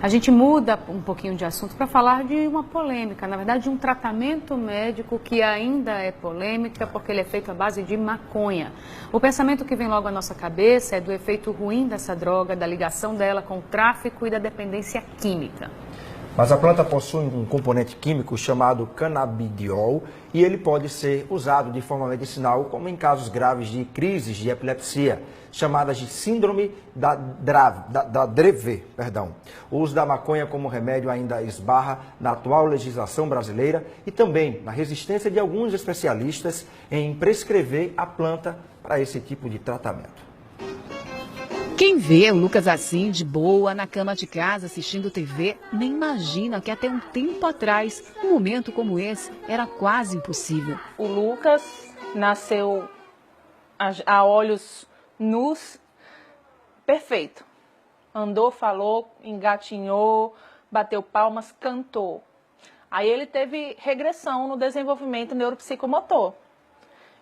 A gente muda um pouquinho de assunto para falar de uma polêmica, na verdade de um tratamento médico que ainda é polêmica porque ele é feito à base de maconha. O pensamento que vem logo à nossa cabeça é do efeito ruim dessa droga, da ligação dela com o tráfico e da dependência química. Mas a planta possui um componente químico chamado canabidiol e ele pode ser usado de forma medicinal como em casos graves de crises de epilepsia, chamadas de síndrome da Dravet. O uso da maconha como remédio ainda esbarra na atual legislação brasileira e também na resistência de alguns especialistas em prescrever a planta para esse tipo de tratamento. Quem vê o Lucas assim, de boa, na cama de casa, assistindo TV, nem imagina que até um tempo atrás, um momento como esse era quase impossível. O Lucas nasceu a olhos nus, perfeito. Andou, falou, engatinhou, bateu palmas, cantou. Aí ele teve regressão no desenvolvimento neuropsicomotor.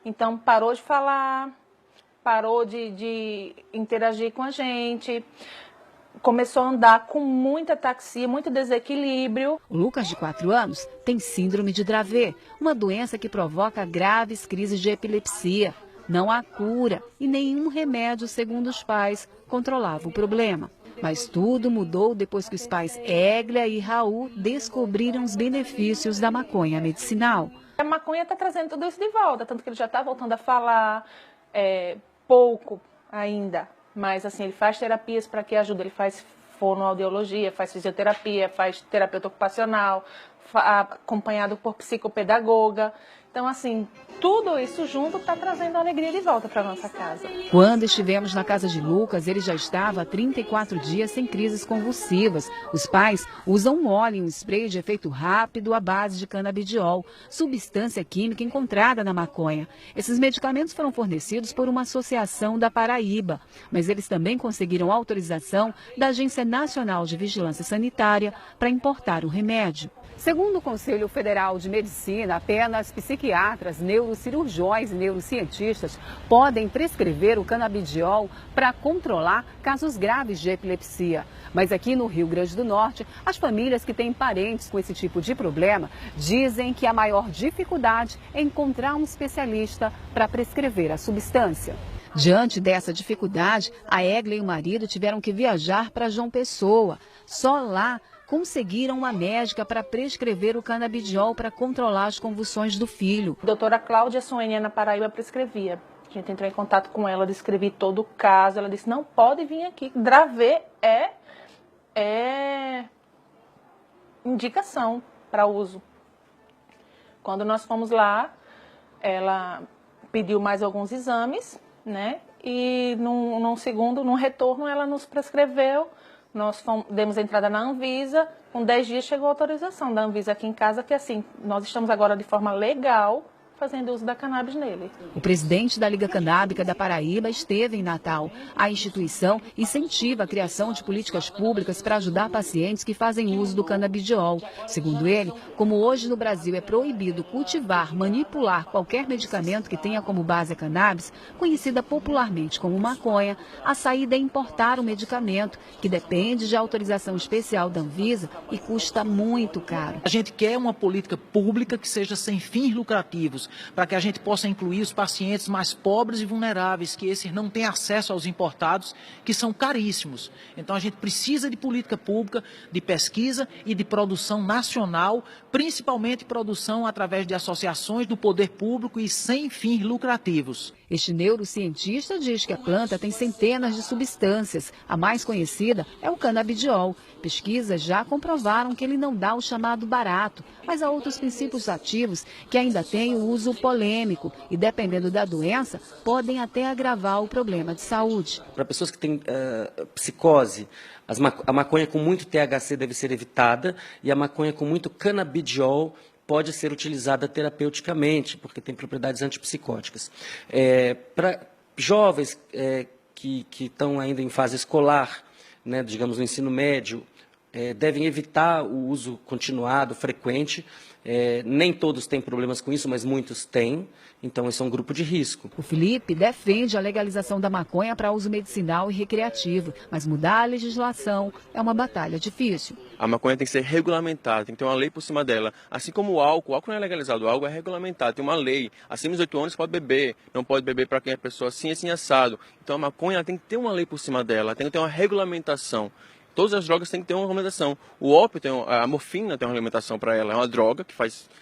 Então parou de falar, parou de interagir com a gente, começou a andar com muita ataxia, muito desequilíbrio. O Lucas, de 4 anos, tem síndrome de Dravet, uma doença que provoca graves crises de epilepsia. Não há cura e nenhum remédio, segundo os pais, controlava o problema. Mas tudo mudou depois que os pais Eglia e Raul descobriram os benefícios da maconha medicinal. A maconha está trazendo tudo isso de volta, tanto que ele já está voltando a falar, pouco ainda, mas assim, ele faz terapias para que ajude, ele faz fonoaudiologia, faz fisioterapia, faz terapeuta ocupacional, acompanhado por psicopedagoga. Então, assim, tudo isso junto está trazendo alegria de volta para a nossa casa. Quando estivemos na casa de Lucas, ele já estava há 34 dias sem crises convulsivas. Os pais usam um óleo e um spray de efeito rápido à base de canabidiol, substância química encontrada na maconha. Esses medicamentos foram fornecidos por uma associação da Paraíba, mas eles também conseguiram autorização da Agência Nacional de Vigilância Sanitária para importar o remédio. Segundo o Conselho Federal de Medicina, apenas psiquiatras, neurocirurgiões e neurocientistas podem prescrever o canabidiol para controlar casos graves de epilepsia. Mas aqui no Rio Grande do Norte, as famílias que têm parentes com esse tipo de problema dizem que a maior dificuldade é encontrar um especialista para prescrever a substância. Diante dessa dificuldade, a Eglia e o marido tiveram que viajar para João Pessoa. Só lá conseguiram uma médica para prescrever o canabidiol para controlar as convulsões do filho. A doutora Cláudia Soenia, na Paraíba, prescrevia. A gente entrou em contato com ela, descrevi todo o caso. Ela disse, não pode vir aqui. Dravet é indicação para uso. Quando nós fomos lá, ela pediu mais alguns exames, né? E num retorno, ela nos prescreveu. Nós demos entrada na Anvisa, com 10 dias chegou a autorização da Anvisa aqui em casa, que assim, nós estamos agora de forma legal fazendo uso da cannabis nele. O presidente da Liga Canábica da Paraíba esteve em Natal. A instituição incentiva a criação de políticas públicas para ajudar pacientes que fazem uso do canabidiol. Segundo ele, como hoje no Brasil é proibido cultivar, manipular qualquer medicamento que tenha como base a cannabis, conhecida popularmente como maconha, a saída é importar o medicamento, que depende de autorização especial da Anvisa e custa muito caro. A gente quer uma política pública que seja sem fins lucrativos, para que a gente possa incluir os pacientes mais pobres e vulneráveis, que esses não têm acesso aos importados, que são caríssimos. Então a gente precisa de política pública, de pesquisa e de produção nacional, principalmente produção através de associações do poder público e sem fins lucrativos. Este neurocientista diz que a planta tem centenas de substâncias. A mais conhecida é o canabidiol. Pesquisas já comprovaram que ele não dá o chamado barato, mas há outros princípios ativos que ainda têm o uso polêmico e, dependendo da doença, podem até agravar o problema de saúde. Para pessoas que têm psicose, a maconha com muito THC deve ser evitada e a maconha com muito canabidiol pode ser utilizada terapeuticamente, porque tem propriedades antipsicóticas. Para jovens que estão ainda em fase escolar, né, digamos no ensino médio, devem evitar o uso continuado, frequente. Nem todos têm problemas com isso, mas muitos têm. Então, esse é um grupo de risco. O Felipe defende a legalização da maconha para uso medicinal e recreativo, mas mudar a legislação é uma batalha difícil. A maconha tem que ser regulamentada, tem que ter uma lei por cima dela. Assim como o álcool não é legalizado, o álcool é regulamentado, tem uma lei. Acima dos 18 anos pode beber, não pode beber para quem é pessoa assim assado. Então a maconha tem que ter uma lei por cima dela, tem que ter uma regulamentação. Todas as drogas têm que ter uma regulamentação. O ópio, a morfina tem uma regulamentação para ela. É uma droga que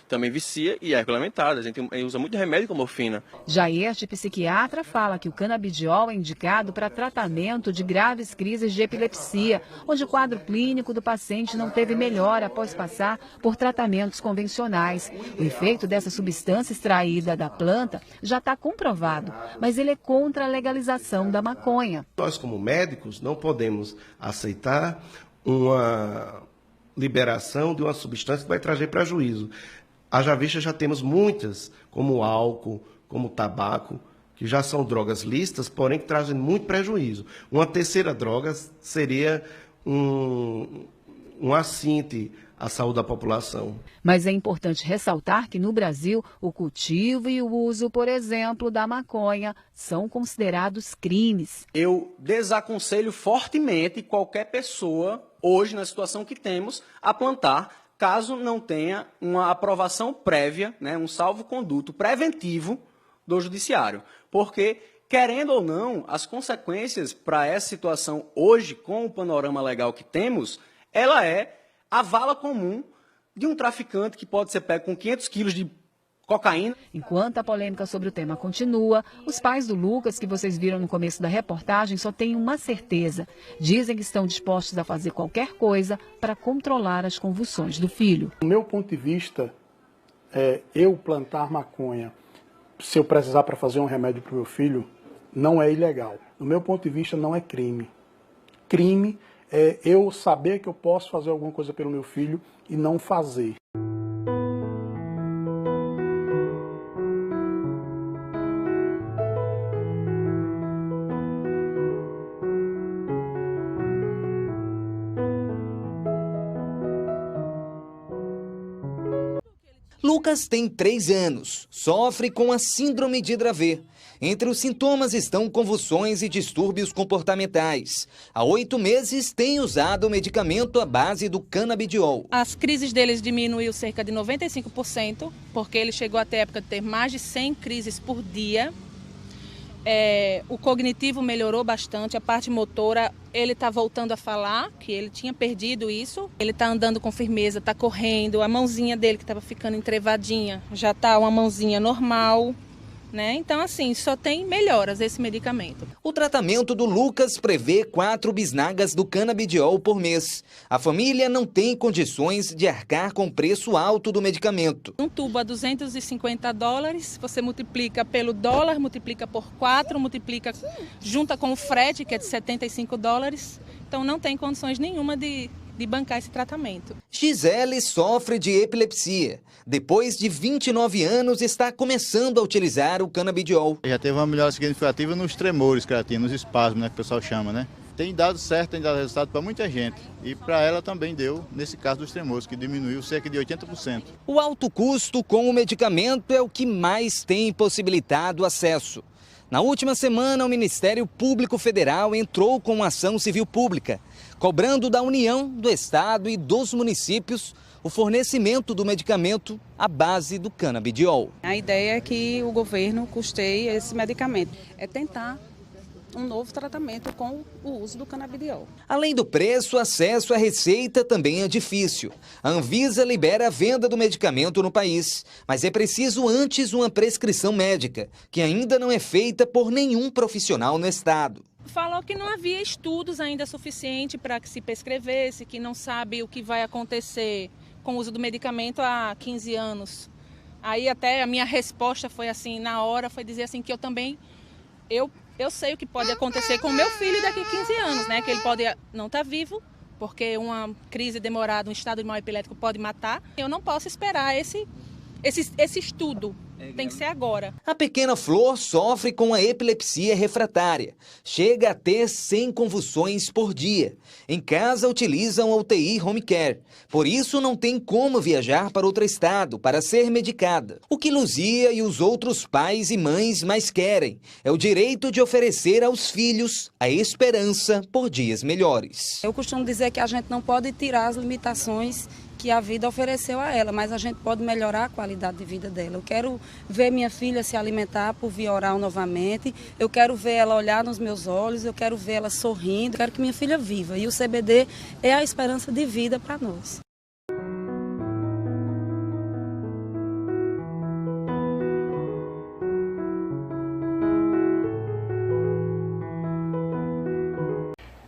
também vicia e é regulamentada. A gente usa muito remédio com morfina. Já este psiquiatra fala que o canabidiol é indicado para tratamento de graves crises de epilepsia, onde o quadro clínico do paciente não teve melhora após passar por tratamentos convencionais. O efeito dessa substância extraída da planta já está comprovado, mas ele é contra a legalização da maconha. Nós, como médicos, não podemos aceitar uma liberação de uma substância que vai trazer prejuízo. Haja vista, já temos muitas, como o álcool, como o tabaco, que já são drogas lícitas, porém que trazem muito prejuízo. Uma terceira droga seria um assinte à saúde da população. Mas é importante ressaltar que no Brasil, o cultivo e o uso, por exemplo, da maconha são considerados crimes. Eu desaconselho fortemente qualquer pessoa, hoje na situação que temos, a plantar, caso não tenha uma aprovação prévia, um salvo-conduto preventivo do judiciário. Porque, querendo ou não, as consequências para essa situação hoje, com o panorama legal que temos, ela é a vala comum de um traficante que pode ser pego com 500 quilos de cocaína. Enquanto a polêmica sobre o tema continua, os pais do Lucas, que vocês viram no começo da reportagem, só têm uma certeza. Dizem que estão dispostos a fazer qualquer coisa para controlar as convulsões do filho. Do meu ponto de vista, eu plantar maconha, se eu precisar para fazer um remédio para o meu filho, não é ilegal. Do meu ponto de vista, não é crime. Crime é eu saber que eu posso fazer alguma coisa pelo meu filho e não fazer. Lucas tem 3 anos, sofre com a síndrome de Dravet. Entre os sintomas estão convulsões e distúrbios comportamentais. Há 8 meses tem usado o medicamento à base do canabidiol. As crises deles diminuiu cerca de 95%, porque ele chegou até a época de ter mais de 100 crises por dia. O cognitivo melhorou bastante, a parte motora, ele está voltando a falar, que ele tinha perdido isso. Ele está andando com firmeza, está correndo, a mãozinha dele que estava ficando entrevadinha já está uma mãozinha normal. Então, assim, só tem melhoras esse medicamento. O tratamento do Lucas prevê 4 bisnagas do canabidiol por mês. A família não tem condições de arcar com o preço alto do medicamento. Um tubo a $250, você multiplica pelo dólar, multiplica por 4, multiplica junta com o frete, que é de $75. Então, não tem condições nenhuma de bancar esse tratamento. Gisele sofre de epilepsia. Depois de 29 anos, está começando a utilizar o canabidiol. Já teve uma melhora significativa nos tremores que ela tinha, nos espasmos, que o pessoal chama, Tem dado certo, tem dado resultado para muita gente. E para ela também deu, nesse caso dos tremores, que diminuiu cerca de 80%. O alto custo com o medicamento é o que mais tem impossibilitado o acesso. Na última semana, o Ministério Público Federal entrou com uma ação civil pública, cobrando da União, do Estado e dos municípios o fornecimento do medicamento à base do canabidiol. A ideia é que o governo custeie esse medicamento. É tentar um novo tratamento com o uso do canabidiol. Além do preço, o acesso à receita também é difícil. A Anvisa libera a venda do medicamento no país, mas é preciso antes uma prescrição médica, que ainda não é feita por nenhum profissional no estado. Falou que não havia estudos ainda suficiente para que se prescrevesse, que não sabe o que vai acontecer com o uso do medicamento há 15 anos. Aí até a minha resposta foi assim, na hora, foi dizer assim que eu também, eu sei o que pode acontecer com o meu filho daqui a 15 anos, que ele pode não estar vivo, porque uma crise demorada, um estado de mal epilético pode matar. Eu não posso esperar esse esse estudo. Tem que ser agora. A pequena Flor sofre com a epilepsia refratária. Chega a ter 100 convulsões por dia. Em casa utilizam a UTI Home Care. Por isso não tem como viajar para outro estado para ser medicada. O que Luzia e os outros pais e mães mais querem é o direito de oferecer aos filhos a esperança por dias melhores. Eu costumo dizer que a gente não pode tirar as limitações que a vida ofereceu a ela, mas a gente pode melhorar a qualidade de vida dela. Eu quero ver minha filha se alimentar por via oral novamente, eu quero ver ela olhar nos meus olhos, eu quero ver ela sorrindo, eu quero que minha filha viva. E o CBD é a esperança de vida para nós.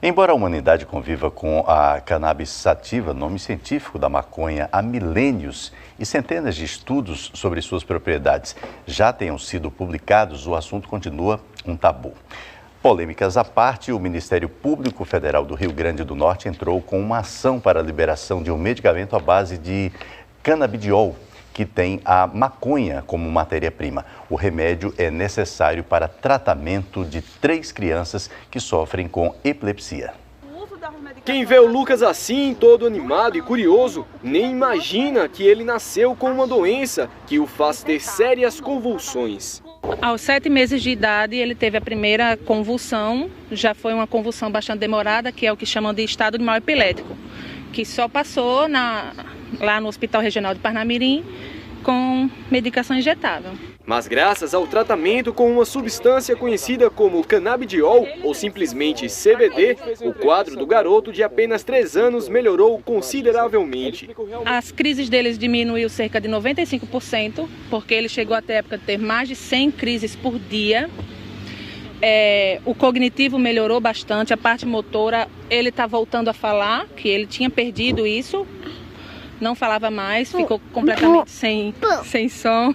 Embora a humanidade conviva com a cannabis sativa, nome científico da maconha, há milênios e centenas de estudos sobre suas propriedades já tenham sido publicados, o assunto continua um tabu. Polêmicas à parte, o Ministério Público Federal do Rio Grande do Norte entrou com uma ação para a liberação de um medicamento à base de canabidiol, que tem a maconha como matéria-prima. O remédio é necessário para tratamento de 3 crianças que sofrem com epilepsia. Quem vê o Lucas assim, todo animado e curioso, nem imagina que ele nasceu com uma doença que o faz ter sérias convulsões. Aos 7 meses de idade, ele teve a primeira convulsão. Já foi uma convulsão bastante demorada, que é o que chamam de estado de mal epilético, que só passou lá no Hospital Regional de Parnamirim com medicação injetável. Mas graças ao tratamento com uma substância conhecida como canabidiol, ou simplesmente CBD, o quadro do garoto de apenas 3 anos melhorou consideravelmente. As crises deles diminuiu cerca de 95%, porque ele chegou até a época de ter mais de 100 crises por dia. O cognitivo melhorou bastante, a parte motora, ele está voltando a falar, que ele tinha perdido isso, não falava mais, ficou completamente sem som.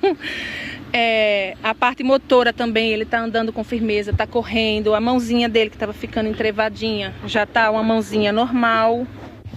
A parte motora também, ele está andando com firmeza, está correndo, a mãozinha dele que estava ficando entrevadinha, já está uma mãozinha normal.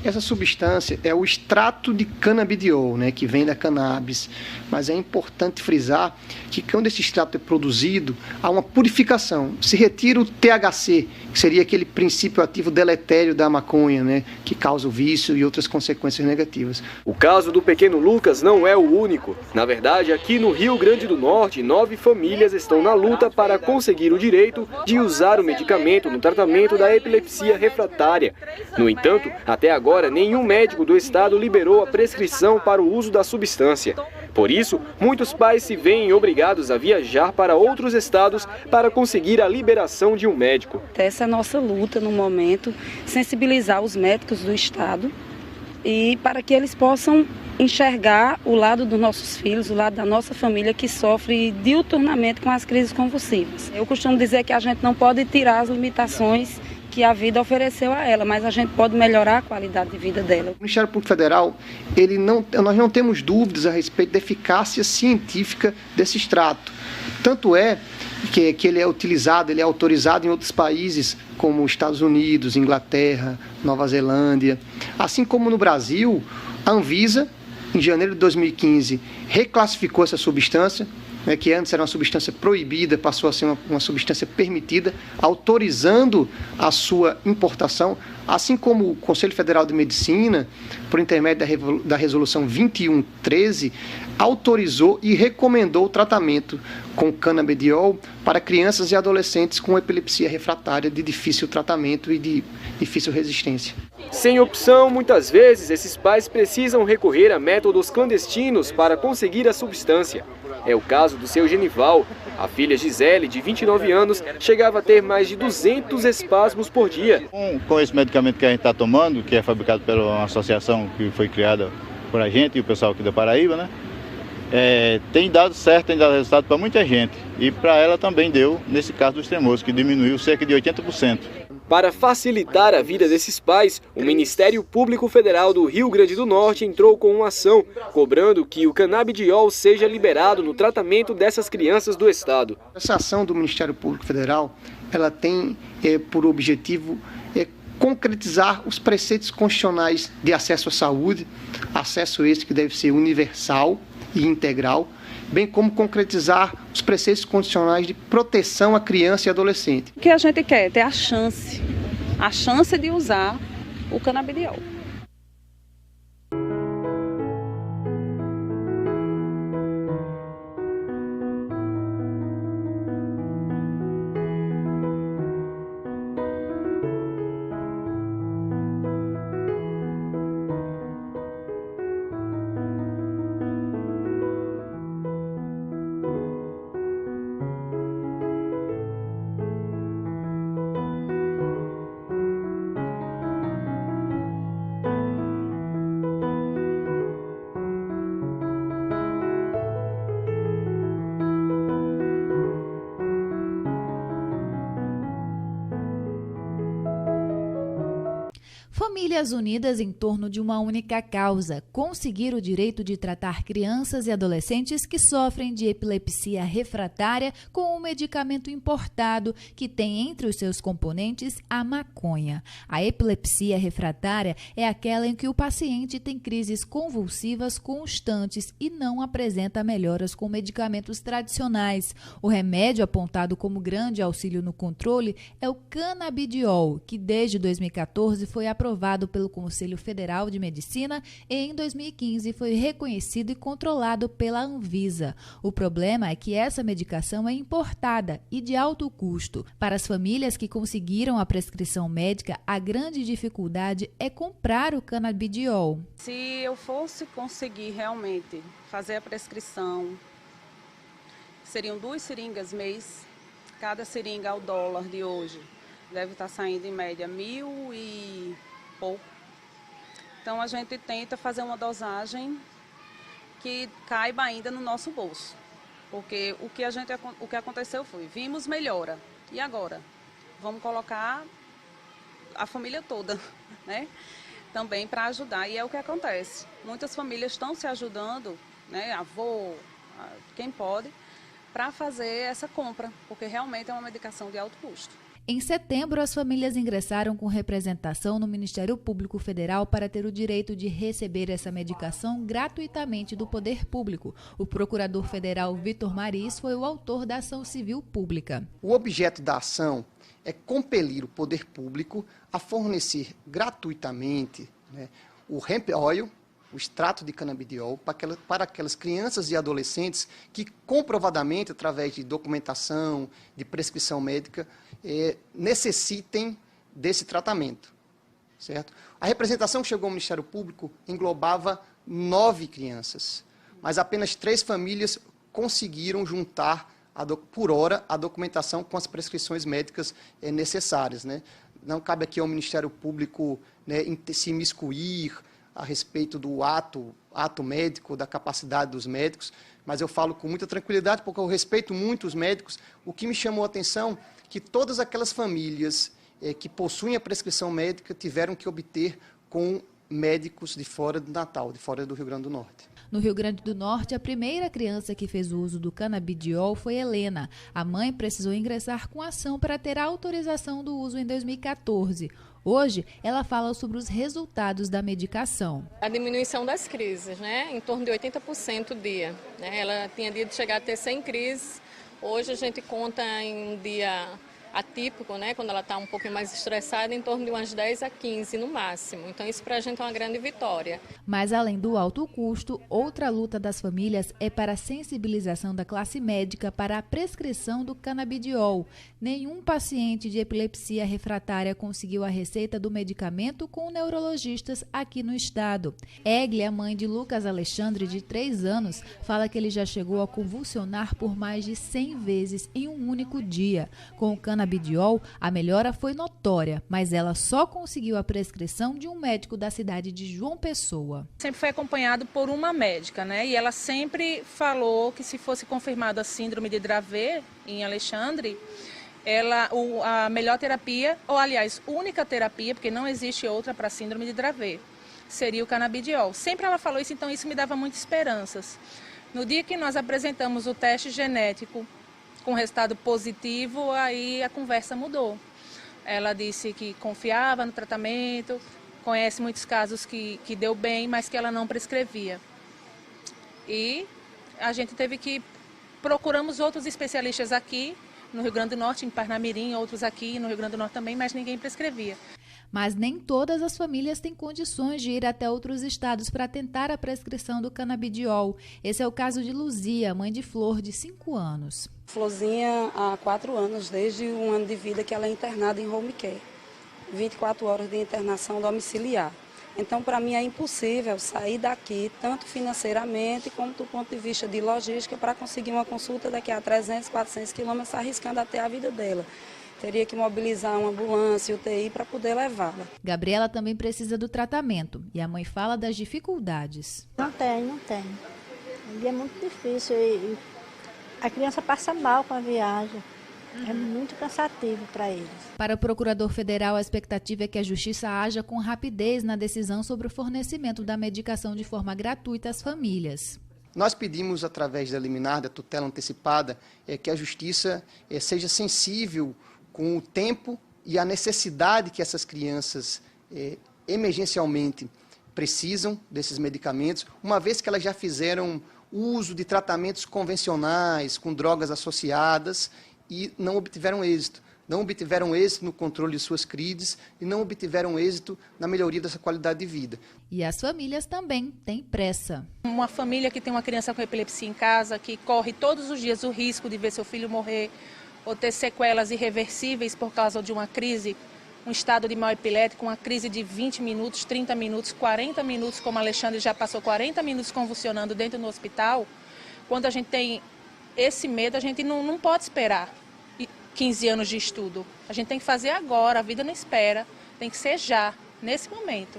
Essa substância é o extrato de canabidiol, né, que vem da cannabis. Mas é importante frisar que quando esse extrato é produzido, há uma purificação. Se retira o THC, que seria aquele princípio ativo deletério da maconha, né, que causa o vício e outras consequências negativas. O caso do pequeno Lucas não é o único. Na verdade, aqui no Rio Grande do Norte, 9 famílias estão na luta para conseguir o direito de usar o medicamento no tratamento da epilepsia refratária. No entanto, até agora, nenhum médico do estado liberou a prescrição para o uso da substância. Por isso, muitos pais se veem obrigados a viajar para outros estados para conseguir a liberação de um médico. Essa é a nossa luta no momento, sensibilizar os médicos do estado e para que eles possam enxergar o lado dos nossos filhos, o lado da nossa família que sofre diuturnamente com as crises convulsivas. Eu costumo dizer que a gente não pode tirar as limitações que a vida ofereceu a ela, mas a gente pode melhorar a qualidade de vida dela. O Ministério Público Federal, nós não temos dúvidas a respeito da eficácia científica desse extrato. Tanto é que ele é utilizado, ele é autorizado em outros países, como Estados Unidos, Inglaterra, Nova Zelândia. Assim como no Brasil, a Anvisa, em janeiro de 2015, reclassificou essa substância, que antes era uma substância proibida, passou a ser uma substância permitida, autorizando a sua importação, assim como o Conselho Federal de Medicina, por intermédio da Resolução 2113, autorizou e recomendou o tratamento com canabidiol para crianças e adolescentes com epilepsia refratária de difícil tratamento e de difícil resistência. Sem opção, muitas vezes, esses pais precisam recorrer a métodos clandestinos para conseguir a substância. É o caso do seu Genival. A filha Gisele, de 29 anos, chegava a ter mais de 200 espasmos por dia. Com esse medicamento que a gente está tomando, que é fabricado pela uma associação que foi criada por a gente e o pessoal aqui da Paraíba, né? Tem dado certo, tem dado resultado para muita gente. E para ela também deu, nesse caso dos tremores, que diminuiu cerca de 80%. Para facilitar a vida desses pais, o Ministério Público Federal do Rio Grande do Norte entrou com uma ação, cobrando que o canabidiol seja liberado no tratamento dessas crianças do estado. Essa ação do Ministério Público Federal, ela tem por objetivo concretizar os preceitos constitucionais de acesso à saúde, acesso esse que deve ser universal e integral, bem como concretizar os preceitos condicionais de proteção à criança e adolescente. O que a gente quer é ter a chance de usar o canabidiol. Famílias unidas em torno de uma única causa, conseguir o direito de tratar crianças e adolescentes que sofrem de epilepsia refratária com um medicamento importado que tem entre os seus componentes a maconha. A epilepsia refratária é aquela em que o paciente tem crises convulsivas constantes e não apresenta melhoras com medicamentos tradicionais. O remédio apontado como grande auxílio no controle é o canabidiol, que desde 2014 foi aprovado pelo Conselho Federal de Medicina e em 2015 foi reconhecido e controlado pela Anvisa. O problema é que essa medicação é importada e de alto custo. Para as famílias que conseguiram a prescrição médica, a grande dificuldade é comprar o canabidiol. Se eu fosse conseguir realmente fazer a prescrição, seriam 2 seringas mês, cada seringa ao dólar de hoje deve estar saindo em média 1.000 e pouco. Então a gente tenta fazer uma dosagem que caiba ainda no nosso bolso, porque o que aconteceu foi, vimos melhora, e agora? Vamos colocar a família toda, né? Também para ajudar, e é o que acontece. Muitas famílias estão se ajudando, né? Avô, quem pode, para fazer essa compra, porque realmente é uma medicação de alto custo. Em setembro, as famílias ingressaram com representação no Ministério Público Federal para ter o direito de receber essa medicação gratuitamente do poder público. O procurador federal Vitor Maris foi o autor da ação civil pública. O objeto da ação é compelir o poder público a fornecer gratuitamente, né, o hemp oil, o extrato de canabidiol, para aquelas crianças e adolescentes que comprovadamente, através de documentação, de prescrição médica, necessitem desse tratamento, certo? A representação que chegou ao Ministério Público englobava 9 crianças, mas apenas 3 famílias conseguiram juntar por hora a documentação com as prescrições médicas necessárias, né? Não cabe aqui ao Ministério Público, né, se imiscuir a respeito do ato médico, da capacidade dos médicos, mas eu falo com muita tranquilidade, porque eu respeito muito os médicos. O que me chamou a atenção é que todas aquelas famílias que possuem a prescrição médica tiveram que obter com médicos de fora do Natal, de fora do Rio Grande do Norte. No Rio Grande do Norte, a primeira criança que fez o uso do canabidiol foi Helena. A mãe precisou ingressar com ação para ter a autorização do uso em 2014. Hoje, ela fala sobre os resultados da medicação. A diminuição das crises, né? Em torno de 80% dia. Né? Ela tinha dia de chegar a ter 100 crises. Hoje a gente conta em um dia atípico, né? Quando ela está um pouquinho mais estressada, em torno de umas 10 a 15 no máximo. Então isso para a gente é uma grande vitória. Mas além do alto custo, outra luta das famílias é para a sensibilização da classe médica para a prescrição do canabidiol. Nenhum paciente de epilepsia refratária conseguiu a receita do medicamento com neurologistas aqui no estado. Egli, a mãe de Lucas Alexandre, de 3 anos, fala que ele já chegou a convulsionar por mais de 100 vezes em um único dia. Com o canabidiol, a melhora foi notória, mas ela só conseguiu a prescrição de um médico da cidade de João Pessoa. Sempre foi acompanhado por uma médica, né? E ela sempre falou que se fosse confirmada a síndrome de Dravet em Alexandre, a melhor terapia, ou aliás, única terapia, porque não existe outra para síndrome de Dravet, seria o canabidiol. Sempre ela falou isso, então isso me dava muitas esperanças. No dia que nós apresentamos o teste genético com resultado positivo, aí a conversa mudou. Ela disse que confiava no tratamento, conhece muitos casos que deu bem, mas que ela não prescrevia. E a gente teve que procuramos outros especialistas aqui no Rio Grande do Norte, em Parnamirim, outros aqui no Rio Grande do Norte também, mas ninguém prescrevia. Mas nem todas as famílias têm condições de ir até outros estados para tentar a prescrição do canabidiol. Esse é o caso de Luzia, mãe de Flor, de 5 anos. Florzinha há 4 anos, desde um ano de vida que ela é internada em home care. 24 horas de internação domiciliar. Então, para mim, é impossível sair daqui, tanto financeiramente como do ponto de vista de logística, para conseguir uma consulta daqui a 300, 400 quilômetros, arriscando até a vida dela. Teria que mobilizar uma ambulância, UTI, para poder levá-la. Gabriela também precisa do tratamento e a mãe fala das dificuldades. Não tem. É muito difícil e a criança passa mal com a viagem. É muito cansativo para eles. Para o procurador federal, a expectativa é que a Justiça haja com rapidez na decisão sobre o fornecimento da medicação de forma gratuita às famílias. Nós pedimos, através da liminar, da tutela antecipada, que a Justiça seja sensível com o tempo e a necessidade que essas crianças emergencialmente precisam desses medicamentos, uma vez que elas já fizeram uso de tratamentos convencionais, com drogas associadas, e não obtiveram êxito. Não obtiveram êxito no controle de suas crises e não obtiveram êxito na melhoria dessa qualidade de vida. E as famílias também têm pressa. Uma família que tem uma criança com epilepsia em casa, que corre todos os dias o risco de ver seu filho morrer ou ter sequelas irreversíveis por causa de uma crise, um estado de mal epilético, uma crise de 20 minutos, 30 minutos, 40 minutos, como a Alexandre já passou 40 minutos convulsionando dentro do hospital. Quando a gente tem esse medo, a gente não pode esperar 15 anos de estudo. A gente tem que fazer agora, a vida não espera, tem que ser já, nesse momento.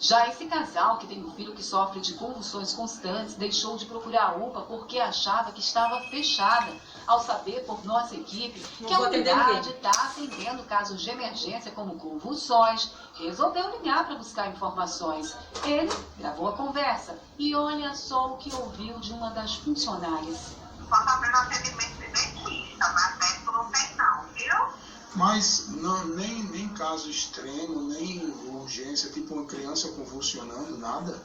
Já esse casal, que tem um filho que sofre de convulsões constantes, deixou de procurar a UPA porque achava que estava fechada. Ao saber por nossa equipe que a unidade está atendendo casos de emergência como convulsões, resolveu ligar para buscar informações. Ele gravou a conversa e olha só o que ouviu de uma das funcionárias. Só está tendo atendimento de dentista, mas médico não tem não, viu? Mas não, nem caso extremo, nem urgência, tipo uma criança convulsionando, nada?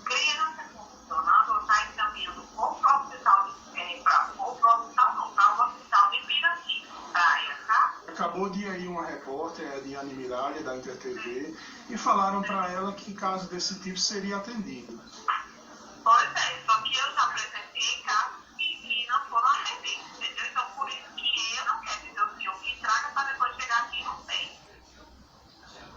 Criança convulsionando está encaminhando ou para o hospital de Pirati, praia, tá? Acabou de ir aí uma repórter de Animiralha, da Inter TV, e falaram para ela que caso desse tipo seria atendido. Pois é, só que eu já presenciei casos que não foram atendidos, entendeu? Então por isso que eu não quero dizer o senhor que traga para depois chegar aqui e não tem.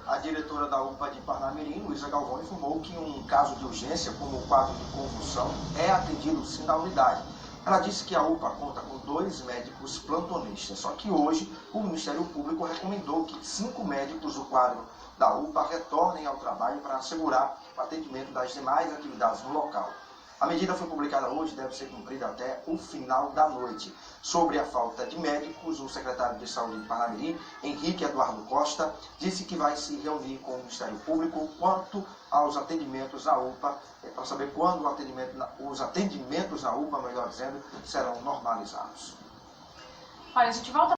A diretora da UPA de Parnamirim, Luísa Galvão, informou que um caso de urgência, como o quadro de convulsão, é atendido sim na unidade. Ela disse que a UPA conta com 2 médicos plantonistas, só que hoje o Ministério Público recomendou que 5 médicos do quadro da UPA retornem ao trabalho para assegurar o atendimento das demais atividades no local. A medida foi publicada hoje e deve ser cumprida até o final da noite. Sobre a falta de médicos, o secretário de Saúde de Parnamirim, Henrique Eduardo Costa, disse que vai se reunir com o Ministério Público quanto aos atendimentos na UPA, para saber quando os atendimentos na UPA, melhor dizendo, serão normalizados. Olha, a gente volta.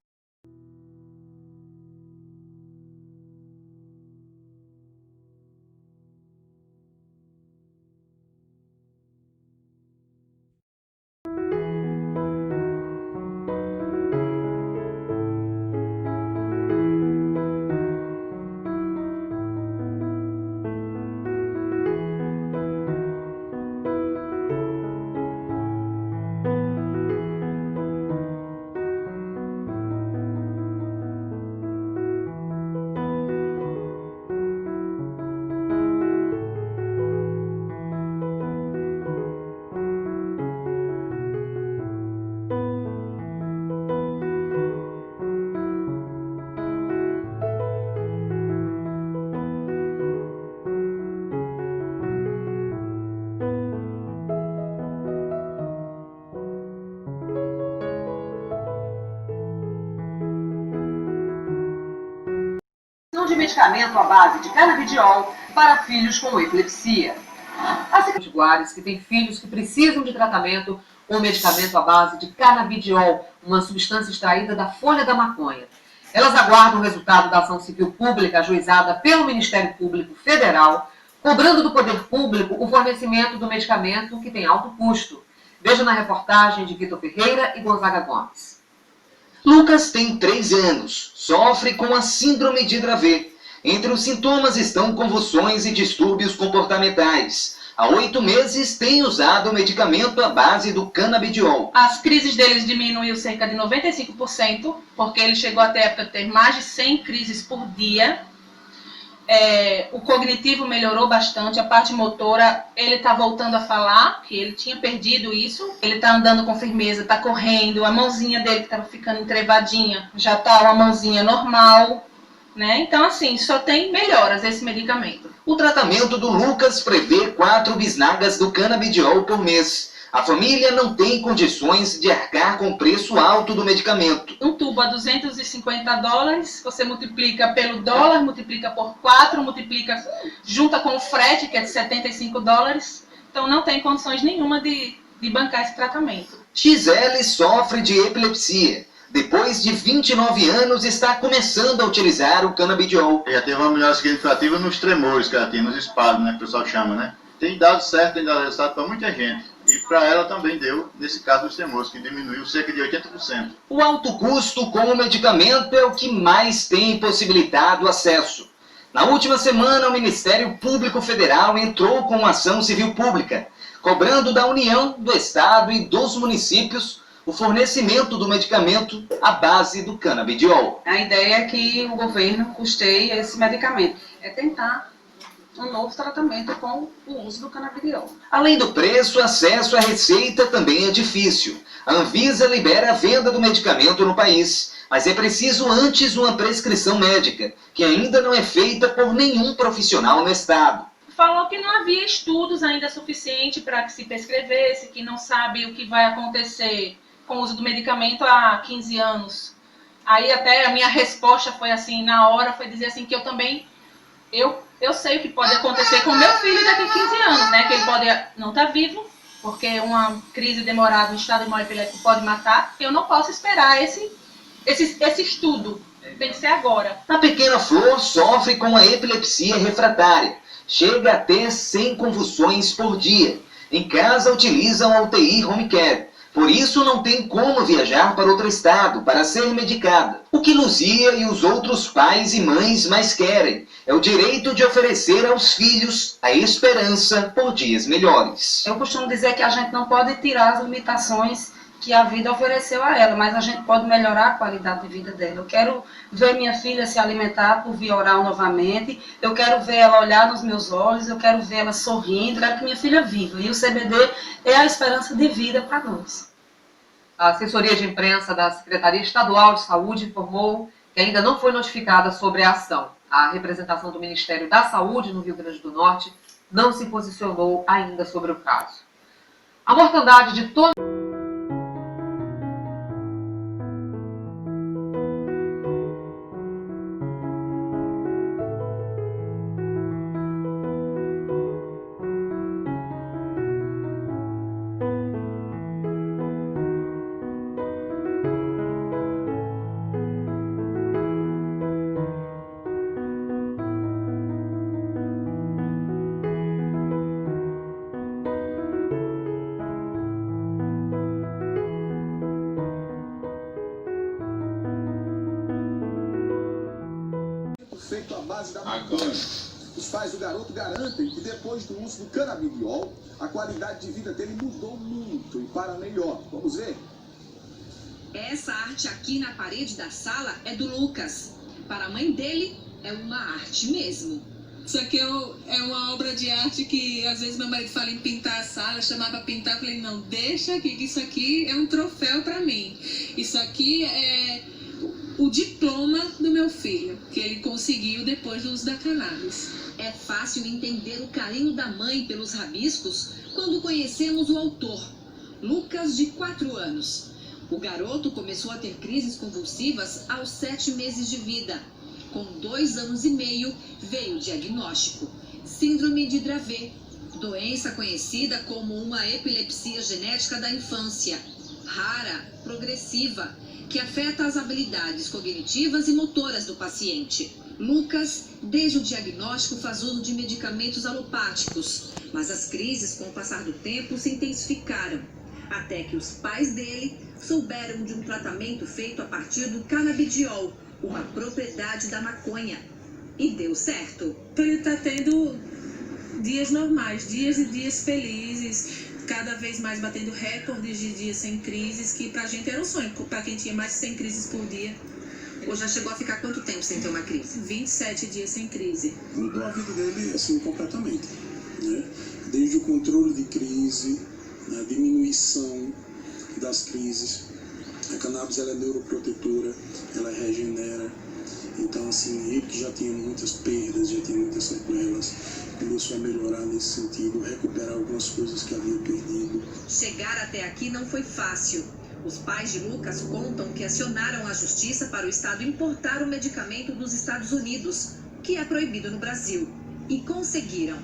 medicamento à base de canabidiol para filhos com epilepsia. As potiguares que têm filhos que precisam de tratamento com medicamento à base de canabidiol, uma substância extraída da folha da maconha. Elas aguardam o resultado da ação civil pública ajuizada pelo Ministério Público Federal, cobrando do poder público o fornecimento do medicamento que tem alto custo. Veja na reportagem de Vitor Ferreira e Gonzaga Gomes. Lucas tem 3 anos, sofre com a síndrome de Dravet. Entre os sintomas estão convulsões e distúrbios comportamentais. Há 8 meses tem usado o medicamento à base do canabidiol. As crises deles diminuiu cerca de 95%, porque ele chegou até a época de ter mais de 100 crises por dia. O cognitivo melhorou bastante, a parte motora, ele está voltando a falar, que ele tinha perdido isso. Ele está andando com firmeza, está correndo, a mãozinha dele que estava ficando entrevadinha, já está uma mãozinha normal, né? Então, assim, só tem melhoras esse medicamento. O tratamento do Lucas prevê 4 bisnagas do canabidiol por mês. A família não tem condições de arcar com o preço alto do medicamento. Um tubo a $250, você multiplica pelo dólar, multiplica por 4, multiplica junta com o frete, que é de $75. Então não tem condições nenhuma de bancar esse tratamento. XL sofre de epilepsia. Depois de 29 anos, está começando a utilizar o canabidiol. Já teve uma melhora significativa nos tremores que ela tem, nos espasmos, né, que o pessoal chama, né? Tem dado certo, tem dado resultado para muita gente. E para ela também deu, nesse caso dos tremores, que diminuiu cerca de 80%. O alto custo com o medicamento é o que mais tem possibilitado acesso. Na última semana, o Ministério Público Federal entrou com uma ação civil pública, cobrando da União, do Estado e dos municípios o fornecimento do medicamento à base do canabidiol. A ideia é que o governo custeie esse medicamento. É tentar um novo tratamento com o uso do canabidiol. Além do preço, acesso à receita também é difícil. A Anvisa libera a venda do medicamento no país, mas é preciso antes uma prescrição médica, que ainda não é feita por nenhum profissional no Estado. Falou que não havia estudos ainda suficientes para que se prescrevesse, que não sabe o que vai acontecer com o uso do medicamento há 15 anos. Aí até a minha resposta foi assim, na hora, foi dizer assim que eu também, eu sei o que pode acontecer com o meu filho daqui a 15 anos, né? Que ele pode não estar vivo, porque uma crise demorada, um estado de mal epilético pode matar. Eu não posso esperar esse estudo, tem que ser agora. A pequena Flor sofre com a epilepsia refratária. Chega a ter 100 convulsões por dia. Em casa utilizam a UTI Home Care. Por isso não tem como viajar para outro estado para ser medicada. O que Luzia e os outros pais e mães mais querem é o direito de oferecer aos filhos a esperança por dias melhores. Eu costumo dizer que a gente não pode tirar as limitações que a vida ofereceu a ela, mas a gente pode melhorar a qualidade de vida dela. Eu quero ver minha filha se alimentar por via oral novamente, eu quero ver ela olhar nos meus olhos, eu quero ver ela sorrindo, eu quero que minha filha viva. E o CBD é a esperança de vida para nós. A assessoria de imprensa da Secretaria Estadual de Saúde informou que ainda não foi notificada sobre a ação. A representação do Ministério da Saúde no Rio Grande do Norte não se posicionou ainda sobre o caso. A mortandade de todo... feito à base da maconha. Os pais do garoto garantem que depois do uso do canabidiol, a qualidade de vida dele mudou muito e para melhor. Vamos ver? Essa arte aqui na parede da sala é do Lucas. Para a mãe dele, é uma arte mesmo. Isso aqui é uma obra de arte que, às vezes, meu marido fala em pintar a sala, chamava para pintar, eu falei, não, deixa aqui, que isso aqui é um troféu para mim. Isso aqui é o diploma do meu filho, que ele conseguiu depois do uso da cannabis. É fácil entender o carinho da mãe pelos rabiscos quando conhecemos o autor, Lucas, de 4 anos. O garoto começou a ter crises convulsivas aos 7 meses de vida. Com 2 anos e meio, veio o diagnóstico: síndrome de Dravet, doença conhecida como uma epilepsia genética da infância, rara, progressiva, que afeta as habilidades cognitivas e motoras do paciente. Lucas, desde o diagnóstico, faz uso de medicamentos alopáticos, mas as crises, com o passar do tempo, se intensificaram, até que os pais dele souberam de um tratamento feito a partir do canabidiol, uma propriedade da maconha, e deu certo. Ele está tendo dias normais, dias e dias felizes, cada vez mais batendo recordes de dias sem crises, que pra gente era um sonho, pra quem tinha mais de 100 crises por dia. Hoje já chegou a ficar quanto tempo sem ter uma crise? 27 dias sem crise. Mudou a vida dele, assim, completamente, né? Desde o controle de crise, a diminuição das crises. A cannabis, ela é neuroprotetora, ela regenera. Então, assim, ele que já tinha muitas perdas, já tinha muitas sequelas, começou a melhorar nesse sentido, recuperar algumas coisas que havia perdido. Chegar até aqui não foi fácil. Os pais de Lucas contam que acionaram a justiça para o Estado importar o medicamento dos Estados Unidos, que é proibido no Brasil. E conseguiram.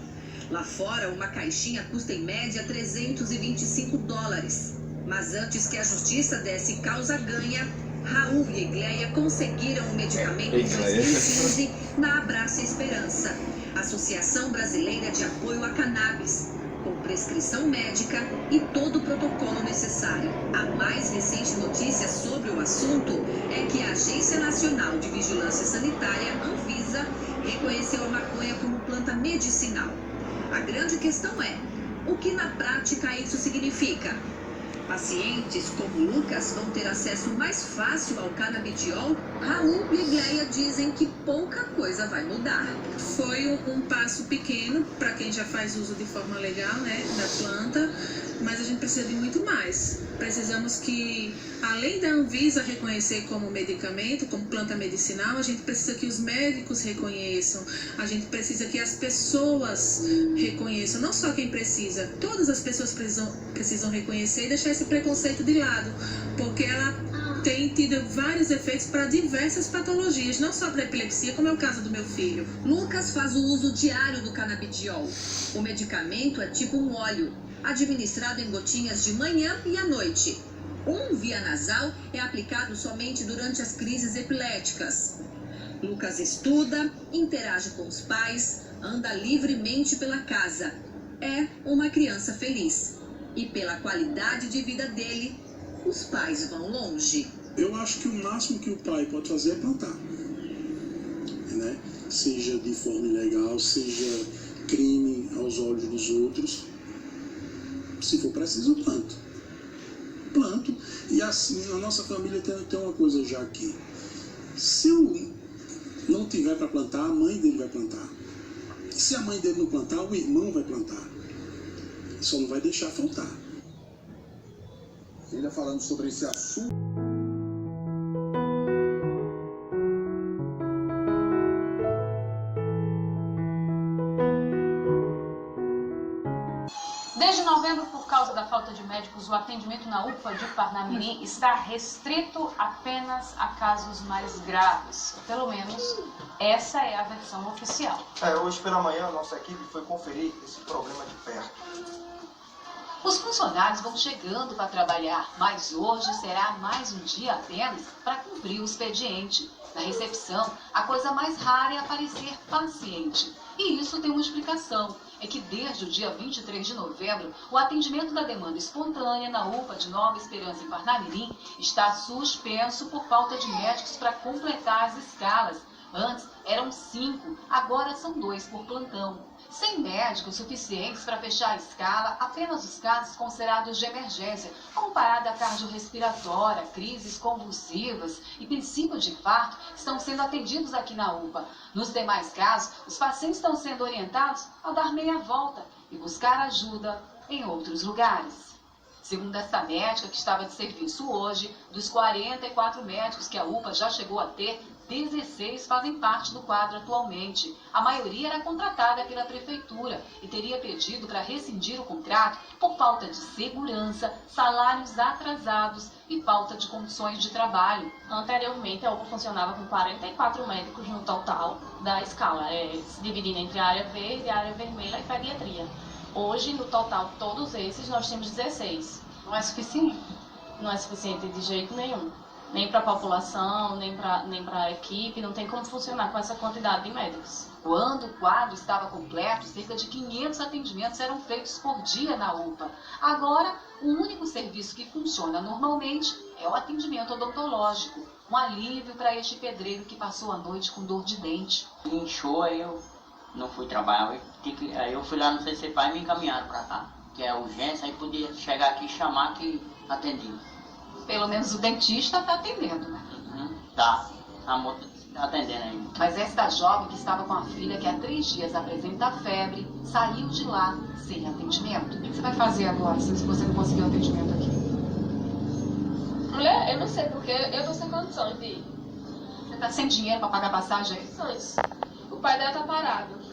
Lá fora, uma caixinha custa em média $325. Mas antes que a justiça desse causa ganha, Raul e Egleia conseguiram o medicamento em 2015 na Abraça Esperança, Associação Brasileira de Apoio à Cannabis, com prescrição médica e todo o protocolo necessário. A mais recente notícia sobre o assunto é que a Agência Nacional de Vigilância Sanitária, Anvisa, reconheceu a maconha como planta medicinal. A grande questão é, o que na prática isso significa? Pacientes como Lucas vão ter acesso mais fácil ao canabidiol? Raul e Egleia dizem que pouca coisa vai mudar. Foi um passo pequeno para quem já faz uso de forma legal, né, da planta, mas a gente precisa de muito mais. Precisamos que, além da Anvisa reconhecer como medicamento, como planta medicinal, a gente precisa que os médicos reconheçam, a gente precisa que as pessoas reconheçam, não só quem precisa, todas as pessoas precisam reconhecer e deixar esse preconceito de lado, porque ela tem tido vários efeitos para diversas patologias, não só para epilepsia, como é o caso do meu filho. Lucas faz o uso diário do canabidiol. O medicamento é tipo um óleo, administrado em gotinhas de manhã e à noite. Um via nasal é aplicado somente durante as crises epiléticas. Lucas estuda, interage com os pais, anda livremente pela casa. É uma criança feliz. E pela qualidade de vida dele, os pais vão longe. Eu acho que o máximo que o pai pode fazer é plantar, né? Seja de forma ilegal, seja crime aos olhos dos outros. Se for preciso, eu planto. Planto. E assim, a nossa família tem uma coisa já aqui. Se eu não tiver para plantar, a mãe dele vai plantar. E se a mãe dele não plantar, o irmão vai plantar. Só não vai deixar faltar. Ainda falando sobre esse assunto. Desde novembro, por causa da falta de médicos, o atendimento na UPA de Parnamirim está restrito apenas a casos mais graves. Pelo menos, essa é a versão oficial. Hoje pela manhã, a nossa equipe foi conferir esse problema de perto. Os funcionários vão chegando para trabalhar, mas hoje será mais um dia apenas para cumprir o expediente. Na recepção, a coisa mais rara é aparecer paciente. E isso tem uma explicação. É que desde o dia 23 de novembro, o atendimento da demanda espontânea na UPA de Nova Esperança em Parnamirim está suspenso por falta de médicos para completar as escalas. Antes eram 5, agora são 2 por plantão. Sem médicos suficientes para fechar a escala, apenas os casos considerados de emergência, como parada cardiorrespiratória, crises convulsivas e princípio de infarto, estão sendo atendidos aqui na UPA. Nos demais casos, os pacientes estão sendo orientados a dar meia volta e buscar ajuda em outros lugares. Segundo esta médica que estava de serviço hoje, dos 44 médicos que a UPA já chegou a ter, 16 fazem parte do quadro atualmente. A maioria era contratada pela prefeitura e teria pedido para rescindir o contrato por falta de segurança, salários atrasados e falta de condições de trabalho. Anteriormente, a UPA funcionava com 44 médicos no total da escala, se dividindo entre a área verde, a área vermelha e pediatria. Hoje, no total, todos esses, nós temos 16. Não é suficiente? Não é suficiente de jeito nenhum. Nem para a população, nem para a equipe, não tem como funcionar com essa quantidade de médicos. Quando o quadro estava completo, cerca de 500 atendimentos eram feitos por dia na UPA. Agora, o único serviço que funciona normalmente é o atendimento odontológico. Um alívio para este pedreiro que passou a noite com dor de dente. Inchou, aí eu não fui trabalhar, aí eu fui lá no CCPA e me encaminharam para cá, que é urgência, aí podia chegar aqui e chamar que atendia. Pelo menos o dentista está atendendo, né? Tá, a moça está atendendo ainda. Mas essa jovem que estava com a filha, que há 3 dias apresenta febre, saiu de lá sem atendimento. O que você vai fazer agora, se você não conseguir o atendimento aqui? Mulher, eu não sei, porque eu tô sem condições de ir. Você tá sem dinheiro para pagar passagem? Condições. O pai dela tá parado.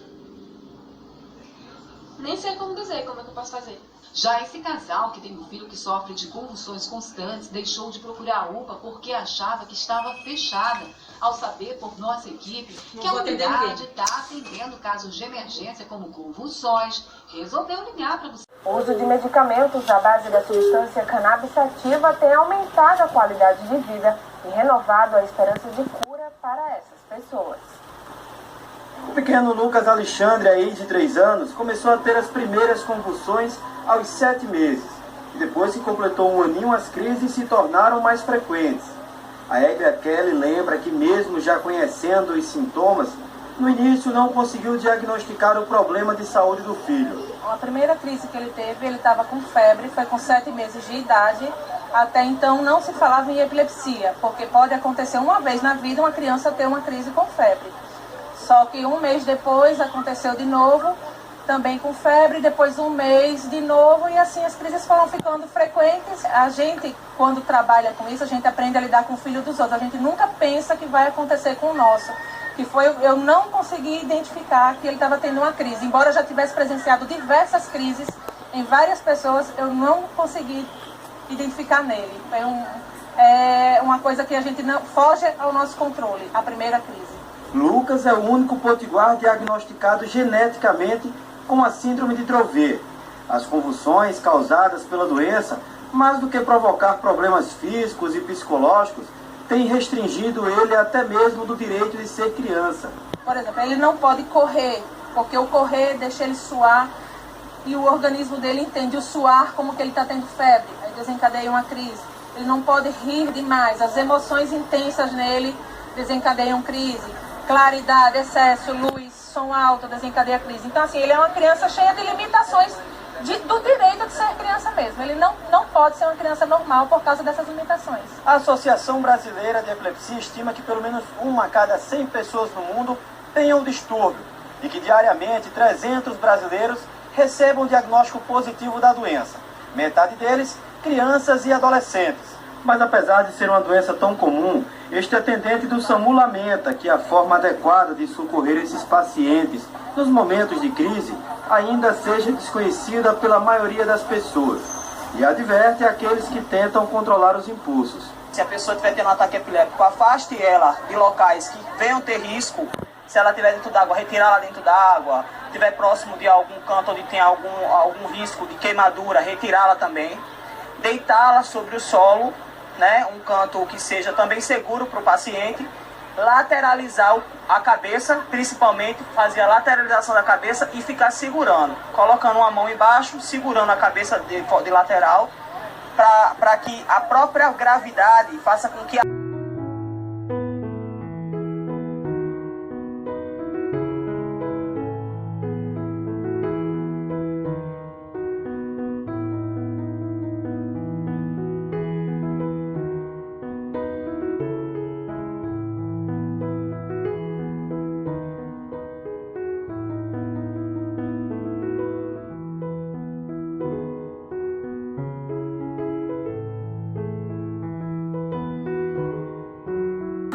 Nem sei como dizer como é que eu posso fazer. Já esse casal, que tem um filho que sofre de convulsões constantes, deixou de procurar a UPA porque achava que estava fechada. Ao saber por nossa equipe que a unidade está atendendo casos de emergência como convulsões, resolveu ligar para você. O uso de medicamentos à base da substância cannabis sativa tem aumentado a qualidade de vida e renovado a esperança de cura para essas pessoas. O pequeno Lucas Alexandre, aí de 3 anos, começou a ter as primeiras convulsões aos 7 meses. E depois que completou 1 aninho, as crises se tornaram mais frequentes. A Eglia Kelly lembra que mesmo já conhecendo os sintomas, no início não conseguiu diagnosticar o problema de saúde do filho. A primeira crise que ele teve, ele estava com febre, foi com 7 meses de idade. Até então não se falava em epilepsia, porque pode acontecer uma vez na vida uma criança ter uma crise com febre. Só que 1 mês depois aconteceu de novo, também com febre, depois 1 mês de novo, e assim as crises foram ficando frequentes. A gente, quando trabalha com isso, a gente aprende a lidar com o filho dos outros. A gente nunca pensa que vai acontecer com o nosso. Que foi, eu não consegui identificar que ele estava tendo uma crise. Embora eu já tivesse presenciado diversas crises em várias pessoas, eu não consegui identificar nele. É uma coisa que a gente não foge ao nosso controle, a primeira crise. Lucas é o único potiguar diagnosticado geneticamente com a síndrome de Dravet. As convulsões causadas pela doença, mais do que provocar problemas físicos e psicológicos, têm restringido ele até mesmo do direito de ser criança. Por exemplo, ele não pode correr, porque o correr deixa ele suar e o organismo dele entende o suar como que ele está tendo febre, aí desencadeia uma crise. Ele não pode rir demais, as emoções intensas nele desencadeiam crise. Claridade, excesso, luz, som alto, desencadeia crise. Então, assim, ele é uma criança cheia de limitações do direito de ser criança mesmo. Ele não pode ser uma criança normal por causa dessas limitações. A Associação Brasileira de Epilepsia estima que pelo menos 1 a cada 100 pessoas no mundo tenham o distúrbio e que diariamente 300 brasileiros recebam o diagnóstico positivo da doença. Metade deles, crianças e adolescentes. Mas apesar de ser uma doença tão comum, este atendente do SAMU lamenta que a forma adequada de socorrer esses pacientes nos momentos de crise ainda seja desconhecida pela maioria das pessoas e adverte aqueles que tentam controlar os impulsos. Se a pessoa estiver tendo um ataque epiléptico, afaste ela de locais que venham ter risco. Se ela estiver dentro d'água, retirá-la dentro da água. Se estiver próximo de algum canto onde tem algum risco de queimadura, retirá-la também. Deitá-la sobre o solo, né, um canto que seja também seguro para o paciente, lateralizar a cabeça, principalmente fazer a lateralização da cabeça e ficar segurando, colocando uma mão embaixo, segurando a cabeça de lateral, para que a própria gravidade faça com que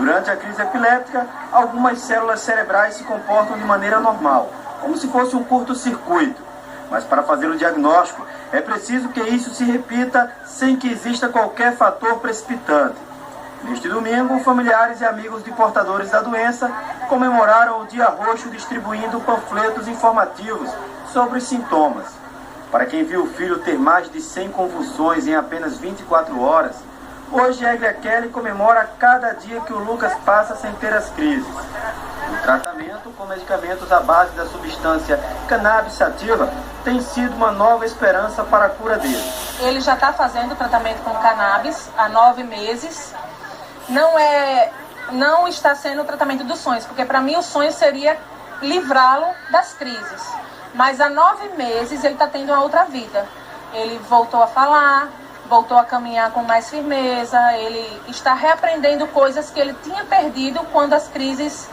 Durante a crise epiléptica, algumas células cerebrais se comportam de maneira normal, como se fosse um curto-circuito. Mas para fazer o diagnóstico, é preciso que isso se repita sem que exista qualquer fator precipitante. Neste domingo, familiares e amigos de portadores da doença comemoraram o Dia Roxo distribuindo panfletos informativos sobre os sintomas. Para quem viu o filho ter mais de 100 convulsões em apenas 24 horas, hoje a Eglia Kelly comemora cada dia que o Lucas passa sem ter as crises. O tratamento com medicamentos à base da substância cannabis sativa tem sido uma nova esperança para a cura dele. Ele já está fazendo tratamento com cannabis há 9 meses. Não está sendo o tratamento dos sonhos, porque para mim o sonho seria livrá-lo das crises. Mas há 9 meses ele está tendo uma outra vida. Ele voltou a falar, voltou a caminhar com mais firmeza, ele está reaprendendo coisas que ele tinha perdido quando as crises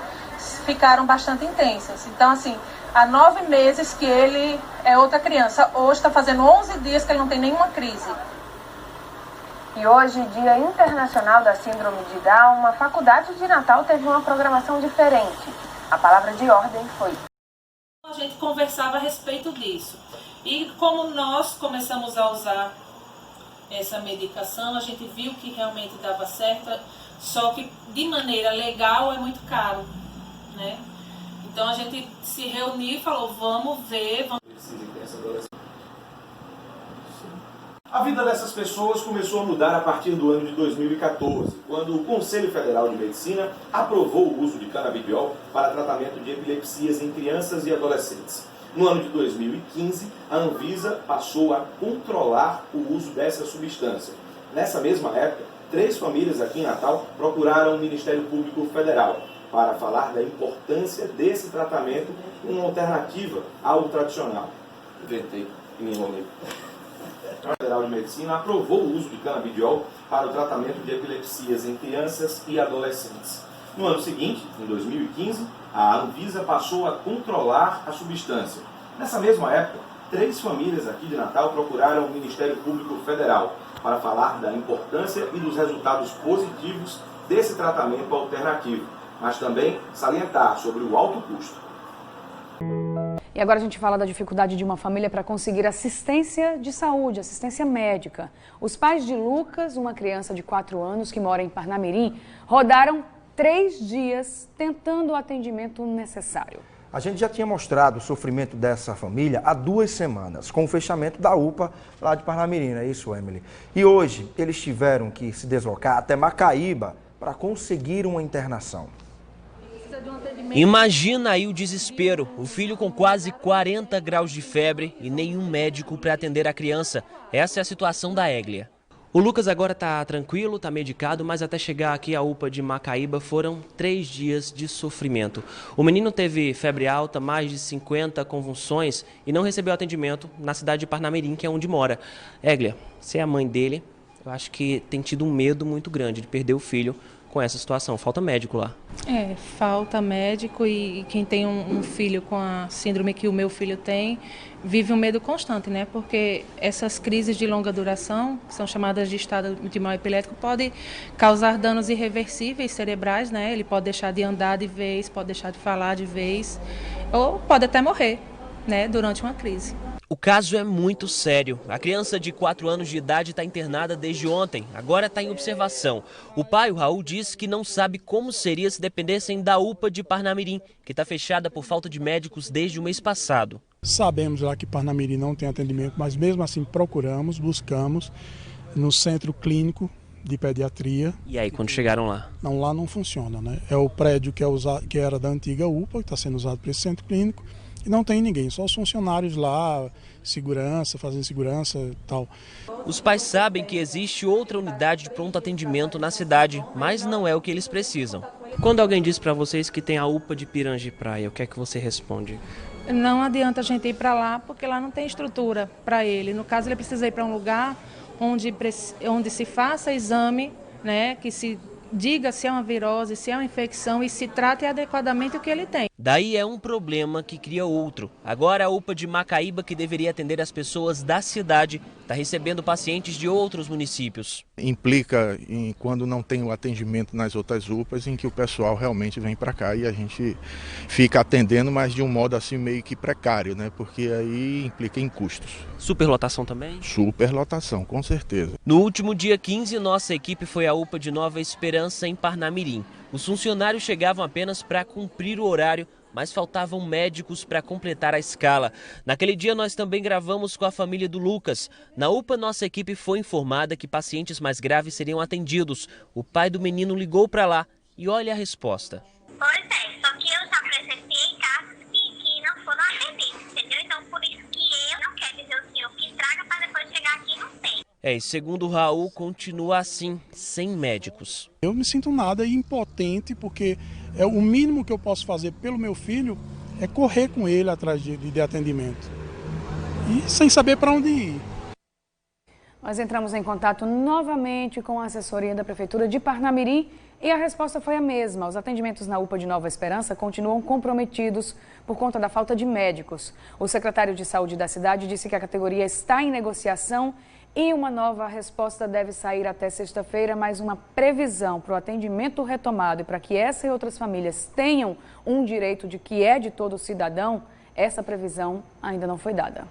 ficaram bastante intensas. Então, assim, há 9 meses que ele é outra criança. Hoje está fazendo 11 dias que ele não tem nenhuma crise. E hoje, Dia Internacional da Síndrome de Down, a Faculdade de Natal teve uma programação diferente. A palavra de ordem foi: a gente conversava a respeito disso. E como nós começamos a usar essa medicação, a gente viu que realmente dava certo, só que de maneira legal é muito caro, né? Então a gente se reuniu e falou, vamos ver, A vida dessas pessoas começou a mudar a partir do ano de 2014, quando o Conselho Federal de Medicina aprovou o uso de canabidiol para tratamento de epilepsias em crianças e adolescentes. No ano de 2015, a Anvisa passou a controlar o uso dessa substância. Nessa mesma época, 3 famílias aqui em Natal procuraram o Ministério Público Federal para falar da importância desse tratamento como uma alternativa ao tradicional. Inventei e me enrolei. A Federal de Medicina aprovou o uso de canabidiol para o tratamento de epilepsias em crianças e adolescentes. No ano seguinte, em 2015, a Anvisa passou a controlar a substância. Nessa mesma época, 3 famílias aqui de Natal procuraram o Ministério Público Federal para falar da importância e dos resultados positivos desse tratamento alternativo, mas também salientar sobre o alto custo. E agora a gente fala da dificuldade de uma família para conseguir assistência de saúde, assistência médica. Os pais de Lucas, uma criança de 4 anos que mora em Parnamirim, rodaram 3 dias tentando o atendimento necessário. A gente já tinha mostrado o sofrimento dessa família há 2 semanas, com o fechamento da UPA lá de Parnamirim, não é isso, Emily? E hoje eles tiveram que se deslocar até Macaíba para conseguir uma internação. Imagina aí o desespero, o filho com quase 40 graus de febre e nenhum médico para atender a criança. Essa é a situação da Eglia. O Lucas agora está tranquilo, está medicado, mas até chegar aqui à UPA de Macaíba foram 3 dias de sofrimento. O menino teve febre alta, mais de 50 convulsões e não recebeu atendimento na cidade de Parnamirim, que é onde mora. Eglia, você é a mãe dele, eu acho que tem tido um medo muito grande de perder o filho com essa situação. Falta médico lá. Falta médico e quem tem um filho com a síndrome que o meu filho tem, vive um medo constante, né? Porque essas crises de longa duração, que são chamadas de estado de mal epilético, podem causar danos irreversíveis cerebrais, né? Ele pode deixar de andar de vez, pode deixar de falar de vez, ou pode até morrer, né? Durante uma crise. O caso é muito sério. A criança de 4 anos de idade está internada desde ontem, agora está em observação. O pai, o Raul, diz que não sabe como seria se dependessem da UPA de Parnamirim, que está fechada por falta de médicos desde o mês passado. Sabemos lá que Parnamirim não tem atendimento, mas mesmo assim buscamos no centro clínico de pediatria. E aí, quando chegaram lá? Não, lá não funciona, né? É o prédio que era da antiga UPA, que está sendo usado para esse centro clínico. E não tem ninguém, só os funcionários lá, segurança, fazendo segurança e tal. Os pais sabem que existe outra unidade de pronto atendimento na cidade, mas não é o que eles precisam. Quando alguém diz para vocês que tem a UPA de Piranja e Praia, o que é que você responde? Não adianta a gente ir para lá, porque lá não tem estrutura para ele. No caso, ele precisa ir para um lugar onde se faça exame, né, que se diga se é uma virose, se é uma infecção e se trate adequadamente o que ele tem. Daí é um problema que cria outro. Agora a UPA de Macaíba, que deveria atender as pessoas da cidade, está recebendo pacientes de outros municípios. Implica em quando não tem o atendimento nas outras UPAs, em que o pessoal realmente vem para cá e a gente fica atendendo, mas de um modo assim meio que precário, né? Porque aí implica em custos. Superlotação também? Superlotação, com certeza. No último dia 15, nossa equipe foi à UPA de Nova Esperança, em Parnamirim. Os funcionários chegavam apenas para cumprir o horário, mas faltavam médicos para completar a escala. Naquele dia nós também gravamos com a família do Lucas. Na UPA, nossa equipe foi informada que pacientes mais graves seriam atendidos. O pai do menino ligou para lá e olha a resposta. Pois é, só que eu já presenciei casos que não foram atendidos, entendeu? Então por isso que eu não quero dizer o senhor que traga para depois chegar aqui e não tem. E segundo o Raul, continua assim, sem médicos. Eu me sinto nada impotente, porque o mínimo que eu posso fazer pelo meu filho é correr com ele atrás de atendimento. E sem saber para onde ir. Nós entramos em contato novamente com a assessoria da Prefeitura de Parnamirim e a resposta foi a mesma. Os atendimentos na UPA de Nova Esperança continuam comprometidos por conta da falta de médicos. O secretário de Saúde da cidade disse que a categoria está em negociação e uma nova resposta deve sair até sexta-feira, mas uma previsão para o atendimento retomado e para que essa e outras famílias tenham um direito de que é de todo cidadão, essa previsão ainda não foi dada.